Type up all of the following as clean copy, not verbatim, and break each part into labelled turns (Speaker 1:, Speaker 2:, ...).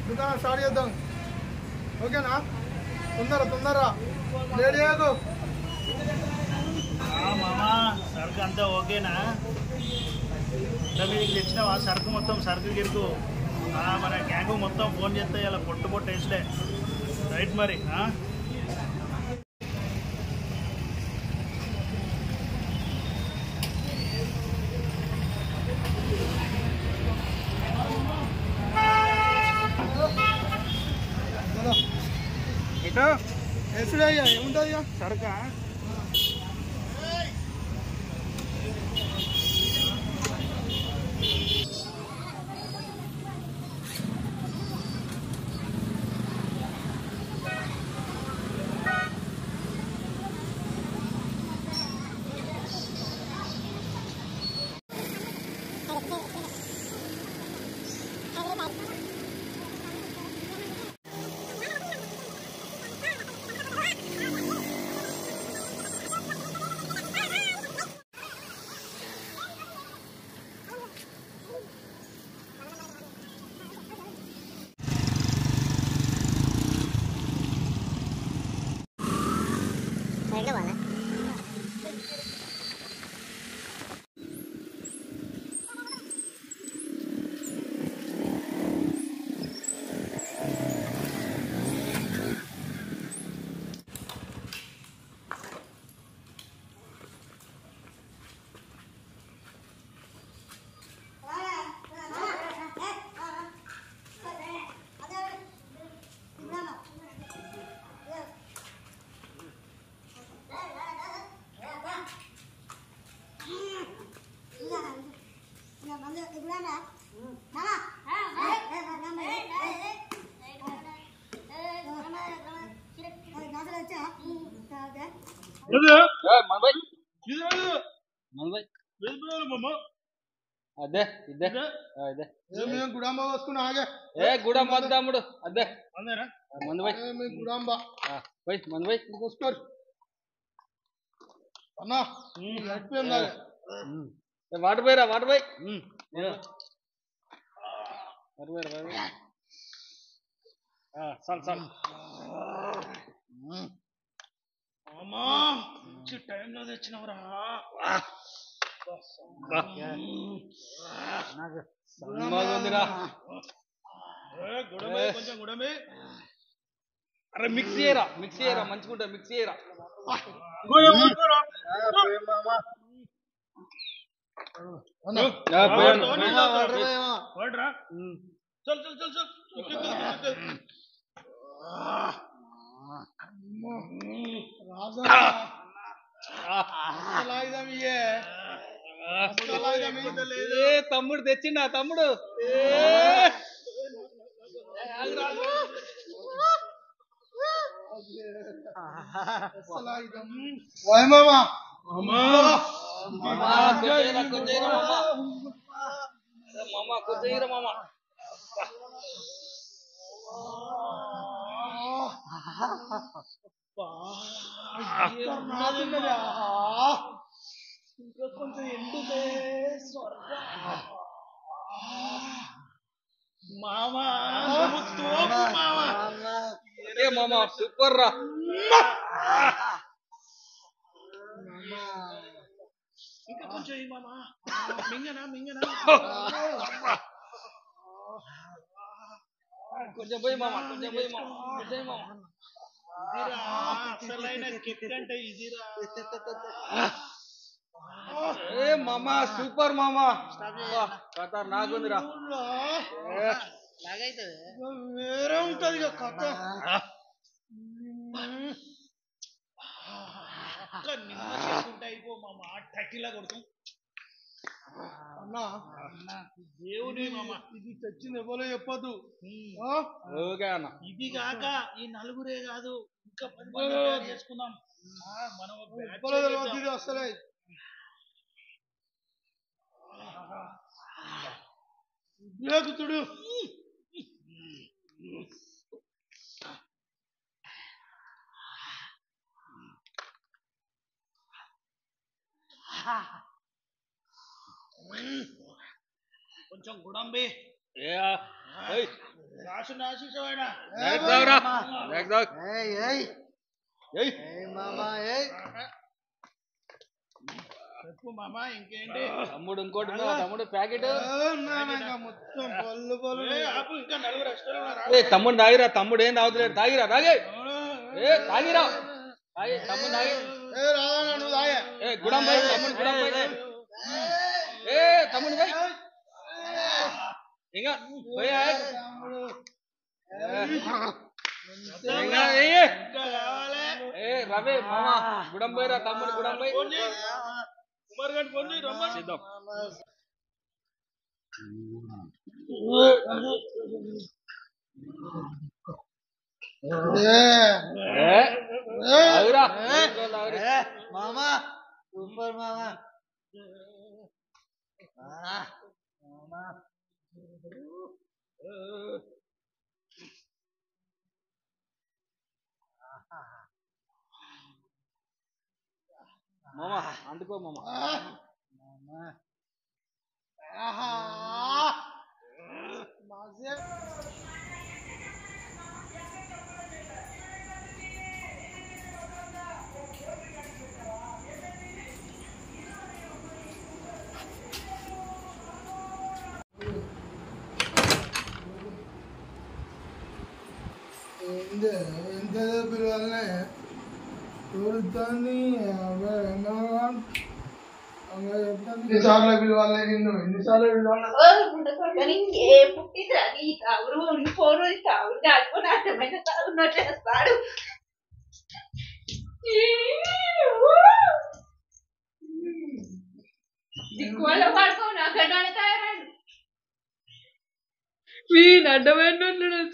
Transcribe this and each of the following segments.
Speaker 1: దుకాణం స్టార్ట్ చేద్దాం. ఓకేనా? తొందరగా రెడీ అయ్యాకు.
Speaker 2: మామా సరుకు అంతా ఓకేనా? మీకు తెచ్చినావా సరుకు మొత్తం? సరుకు గిరుకు మన గ్యాంగ్ మొత్తం ఫోన్ చేస్తే ఇలా పొట్టు వేసలే. రైట్ మరి.
Speaker 1: ఏముంటుంది ఇక
Speaker 2: సరుకా?
Speaker 1: గుడాంబ వస్తున్నా ఆగే.
Speaker 3: గుడాంబ తమ్ముడు అదే
Speaker 1: గుడాంబ
Speaker 3: చూసుకోరు
Speaker 1: అన్నా.
Speaker 3: వాటర్ పోయిరా వాటర్ పోయి చాలు చాలు.
Speaker 2: మంచి టైంలో తెచ్చినవరా. కొంచెం గుడమే.
Speaker 3: అరే మిక్స్ చేయరా మంచిగుంటా. మిక్స్ చేయరా.
Speaker 2: చల్ చల్ చల్ చల్.
Speaker 3: తమ్ముడు తెచ్చిండా తమ్ముడు?
Speaker 2: ఇంకా కొంచెం ఎండుదే మామా.
Speaker 3: మామా సూపర్ రా.
Speaker 2: ఇంకా కొంచెం మామా. మింగనా
Speaker 3: కొంచెం పోయి మామా.
Speaker 2: అసలైన కిక్ అంటే ఇదిరా.
Speaker 3: మామా సూపర్ మామా. ఖతర్ నాకుందిరా.
Speaker 1: వేరే ఉంటది ఇక కథ.
Speaker 2: నిమ్మ చెప్పుకుంటే అయిపో మామా. టకిలా కొడుతూ
Speaker 1: అన్నా.
Speaker 2: దేవుని మామా
Speaker 1: ఇది తెచ్చింది ఎవరో చెప్పద్దు.
Speaker 2: ఇది కాక ఈ నలుగురే కాదు ఇంకా 10 మంది చేసుకుందాం. మనం
Speaker 1: అసలే చూడు.
Speaker 2: కొంచెం గుడంబి. చెప్పు మామ ఇంకేంటి?
Speaker 3: తమ్ముడు ఇంకోటి ఉందా? తమ్ముడు ప్యాకెట్
Speaker 1: మొత్తం పళ్ళు పళ్ళు
Speaker 2: ఆపు, ఇంకా నలుగురు extra ఉన్నారా?
Speaker 3: తమ్ముడు తాగిరా. తమ్ముడు ఏం తాగుతలేడు. తాగిరా తాగే. తాగిరా. తాగి తమ్ముడు తాగి.
Speaker 1: రాదా నువ్వు తాగే
Speaker 3: గుడం పోయి తమ్ముడు గుడం పోయి. తమ్ముడు పోయి ఇంకా పోయి
Speaker 2: ఇంకా కావాలి.
Speaker 3: రవి మామ గుడం పోయిరా. తమ్ముడు గుడం పోయి
Speaker 2: ఫోన్ చేయి. కుమార్ గారికి ఫోన్ చేయి, రమ్మని.
Speaker 3: చేద్దాం.
Speaker 1: మామా సూపర్ మామా
Speaker 3: మామ అందుకో మామ.
Speaker 1: ఎంత పిల్లలనే చూడుతాన్ని ఎన్నిసార్లు పిలవాలి నిన్ను ఎన్నిసార్లు పిలవాలి
Speaker 4: పుట్టిందిరా నీ తాగుడు నీ ఫోను తాగుడు కాలిపోయిన అర్థమైన తాగున్నట్టు చేస్తాడు. దిక్కువల్ల పడుకో నాకన్నా తయారాడు. వీని అడ్డమైన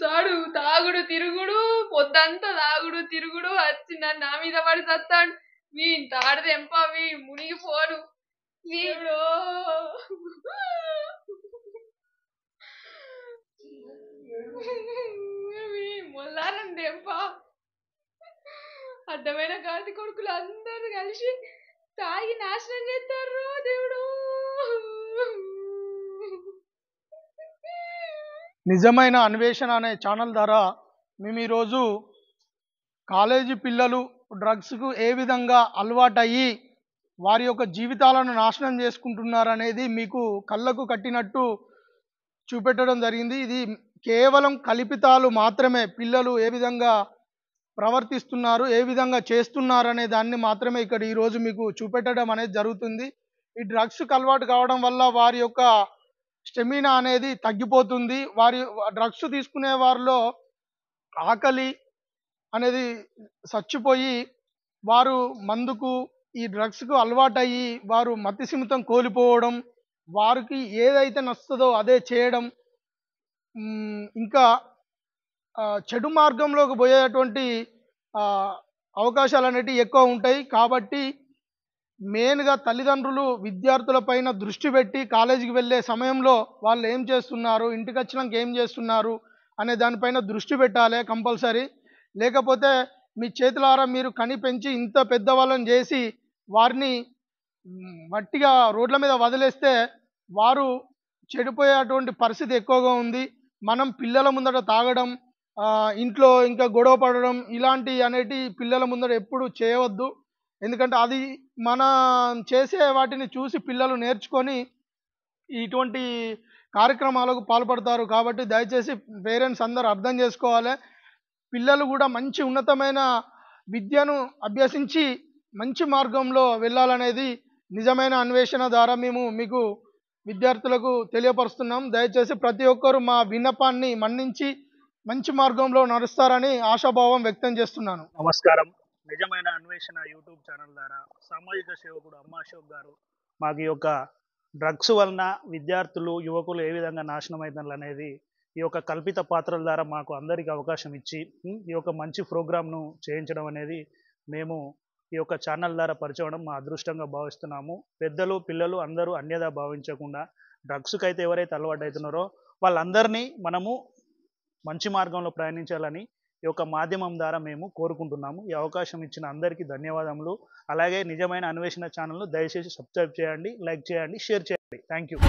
Speaker 4: చాడు తాగుడు తిరుగుడు పొద్దంతా తాగుడు తిరుగుడు వచ్చి నన్ను నా మీద పడి చస్తాడు. వీని తాడు తెంప వీ మునిగిపోను వీడు మొల్లారం తెంప. అడ్డమైన గాడి కొడుకులు అందరూ కలిసి తాగి నాశనం చేస్తారు దేవుడు.
Speaker 1: నిజమైన అన్వేషణ అనే ఛానల్ ద్వారా మేము ఈరోజు కాలేజీ పిల్లలు డ్రగ్స్కు ఏ విధంగా అలవాటయ్యి వారి యొక్క జీవితాలను నాశనం చేసుకుంటున్నారనేది మీకు కళ్ళకు కట్టినట్టు చూపెట్టడం జరిగింది. ఇది కేవలం కల్పితాలు మాత్రమే. పిల్లలు ఏ విధంగా ప్రవర్తిస్తున్నారు, ఏ విధంగా చేస్తున్నారు అనే దాన్ని మాత్రమే ఇక్కడ ఈరోజు మీకు చూపెట్టడం అనేది జరుగుతుంది. ఈ డ్రగ్స్కి అలవాటు కావడం వల్ల వారి యొక్క స్టెమినా అనేది తగ్గిపోతుంది. వారి డ్రగ్స్ తీసుకునే వారిలో ఆకలి అనేది చచ్చిపోయి వారు మందుకు ఈ డ్రగ్స్కు అలవాటయ్యి వారు మతిస్థిమితం కోల్పోవడం, వారికి ఏదైతే నచ్చుతుందో అదే చేయడం, ఇంకా చెడు మార్గంలోకి పోయేటువంటి అవకాశాలు అనేటివి ఎక్కువ ఉంటాయి. కాబట్టి మెయిన్గా తల్లిదండ్రులు విద్యార్థులపైన దృష్టి పెట్టి కాలేజీకి వెళ్ళే సమయంలో వాళ్ళు ఏం చేస్తున్నారు, ఇంటికి వచ్చినాక ఏం చేస్తున్నారు అనే దానిపైన దృష్టి పెట్టాలి కంపల్సరీ. లేకపోతే మీ చేతులారా మీరు కని పెంచి ఇంత పెద్దవాళ్ళని చేసి వారిని వట్టిగా రోడ్ల మీద వదిలేస్తే వారు చెడిపోయేటువంటి పరిస్థితి ఎక్కువగా ఉంది. మనం పిల్లల ముందట తాగడం, ఇంట్లో ఇంకా గొడవ పడడం ఇలాంటి అనేటి పిల్లల ముందట ఎప్పుడు చేయవద్దు. ఎందుకంటే అది మనం చేసే వాటిని చూసి పిల్లలు నేర్చుకొని ఇటువంటి కార్యక్రమాలకు పాల్పడతారు. కాబట్టి దయచేసి పేరెంట్స్ అందరూ అర్థం చేసుకోవాలి. పిల్లలు కూడా మంచి ఉన్నతమైన విద్యను అభ్యసించి మంచి మార్గంలో వెళ్ళాలనేది నిజమైన అన్వేషణ ద్వారా మేము మీకు విద్యార్థులకు తెలియపరుస్తున్నాం. దయచేసి ప్రతి ఒక్కరూ మా విన్నపాన్ని మన్నించి మంచి మార్గంలో నడుస్తారని ఆశాభావం వ్యక్తం చేస్తున్నాను.
Speaker 2: నమస్కారం. నిజమైన అన్వేషణ యూట్యూబ్ ఛానల్ ద్వారా సామాజిక సేవకుడు అమ్మ అశోక్ గారు మాకు ఈ యొక్క డ్రగ్స్ వలన విద్యార్థులు యువకులు ఏ విధంగా నాశనం అవుతారు అనేది ఈ యొక్క కల్పిత పాత్రల ద్వారా మాకు అందరికీ అవకాశం ఇచ్చి ఈ యొక్క మంచి ప్రోగ్రామ్ను చేయించడం అనేది మేము ఈ యొక్క ఛానల్ ద్వారా పరిచయం మా అదృష్టంగా భావిస్తున్నాము. పెద్దలు పిల్లలు అందరూ అన్యదా భావించకుండా డ్రగ్స్కి అయితే ఎవరైతే అలవాటు అవుతున్నారో వాళ్ళందరినీ మనము మంచి మార్గంలో ప్రయాణించాలని ఈ యొక్క మాధ్యమం ద్వారా మేము కోరుకుంటున్నాము. ఈ అవకాశం ఇచ్చిన అందరికీ ధన్యవాదములు. అలాగే నిజమైన అన్వేషణ ఛానల్ను దయచేసి సబ్స్క్రైబ్ చేయండి, లైక్ చేయండి, షేర్ చేయండి. Thank you.